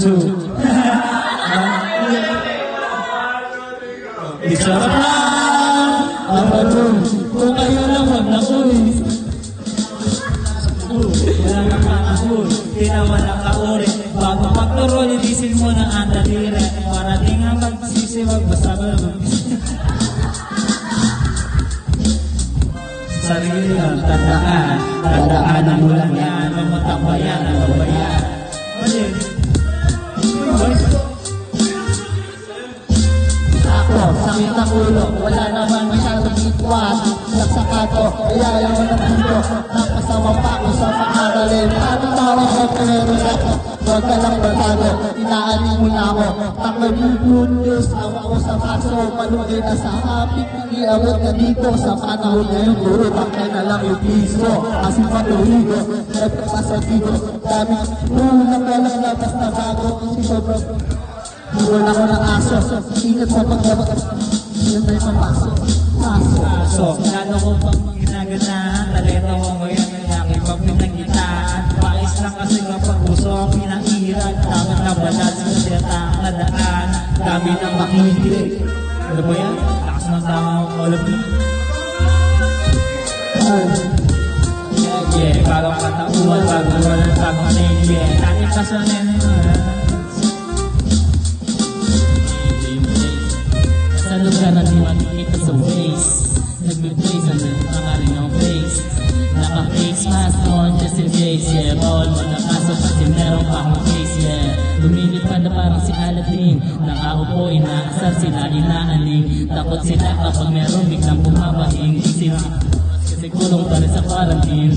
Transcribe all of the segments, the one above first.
2. Isa pa, number 2. Kung kayo lang wag na uwi. Wala kang makakul, di na walang kauri. Bago magturo, lilisin mo ng andalire. Para di nga magsisiwag, basta ba sarili lang, tandaan mo lang yan. Magmatambayan, ang babayan. Ako, sakit ang ulo, wala naman masyadong itwas. Nagsakato, kaya lang mo ng dito. Napasama pa ako sa paaralin. Paano tawag ko pero na huwag ka lang matalo, inaanin mo na ako. Takot yung good news, ako sa kaso. Malugay na sa happy, iabot na dito. Sa panahon ngayon, puro bangkay na lang yung piso. Kasi patuligo, nagpapasa dito. Dami, unang walang labas na bago. Kasi sobrang buwan ako ng aso. Ingat sa paglabas, yun tayo papasok. So, lalo ko pang ginaganahan, talento ko ngayon ang aking pagpinagkitaan. Pais lang kasi kapag puso ang pinakirag. Dapat na balad sa siyatang nadaan. Dami ng makikilig. Ano ba yan? Lakas ng tao, all of you. Yeah, bagong katauhan, bagong name, yeah. Natin kasanin sa lugar na di makikita sa waist. Nagme-place ang nangarin ng face. Naka-face mask on just in case, yeah. Bawal mo na kaso kasi meron pa akong face, yeah. Lumilipad na parang si Aladdin. Nakaupo, inaasar sila, inaaling. Takot sila kapag meron biglang bumabahing. Kasi kulong pa rin sa quarantine.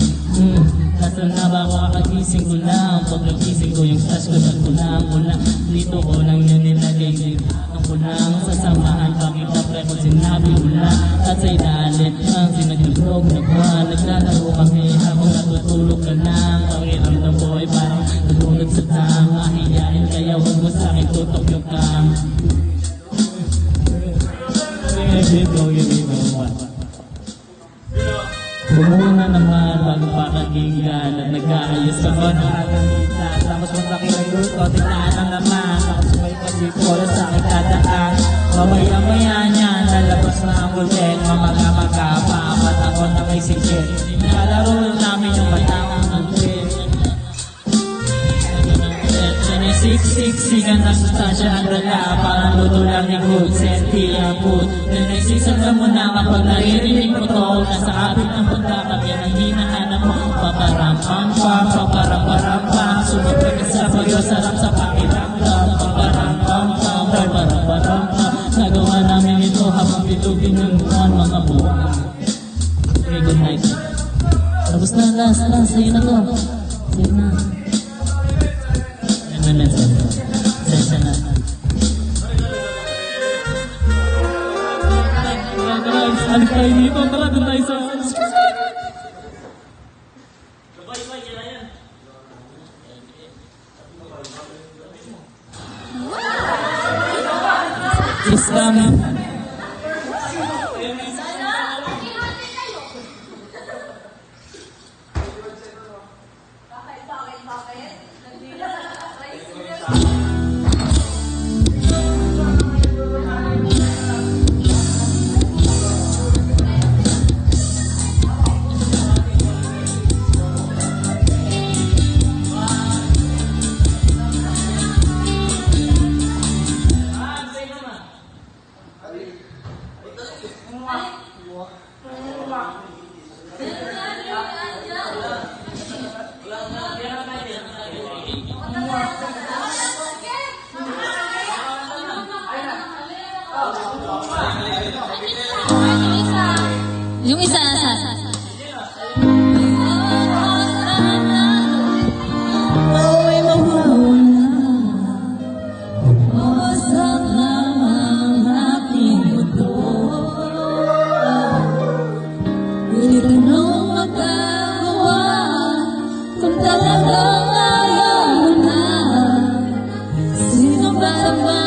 Nasaan na ba ako kakagising ko lang? Pag nagising ko yung stash ko nagkulang. Dito ko lang yun nilagay. Ako lang sasamahan pakita pre kung sinabi mo lang. At sa ilalim ang sinagdulog na buwan. Naglalaro kami habang natutulog ka lang. Pakiramdam ko ay parang natulog sa dam. Mahihain kaya huwag mo sa'kin tutok yung cam. Bumuna naman bago pa kakinggan at nag-aayos ka ba na akamita. Tapos maglaki ng luto, tingnan lang naman. Tapos may pasipolo sa aking dadaan. Mamaya-maya niya, lalabas na ang bullet. Mamaga-maga pa, matakot na may sikit. Nilalaro namin yung batangang ng trip. Siksikan na sustansya ang dala. Parang luto lang ni good, senti ang food. Nanisisan ka mo na kapag naririnig mo to. Nasa kapit ng punta kami ang hinahanap mo. Paparampam-pam, paparamparam-pam. Sumipag ka sa pagyo, sarap sa pakiramdam. Paparampam-pam, paparamparam-pam. Nagawa namin ito habang pitugin ng buwan, mga buwan. Okay, good night. Tapos na, last, sa'yo na to. Sa'yo na. Sensya na. Guys, alis tayo dito. Tara, doon tayo sa... It's coming. Yung isa May mawawala. Mawasak lamang aking mundo. Pwede ka nang magagawa kung talagang ayaw mo na. Sino ba naman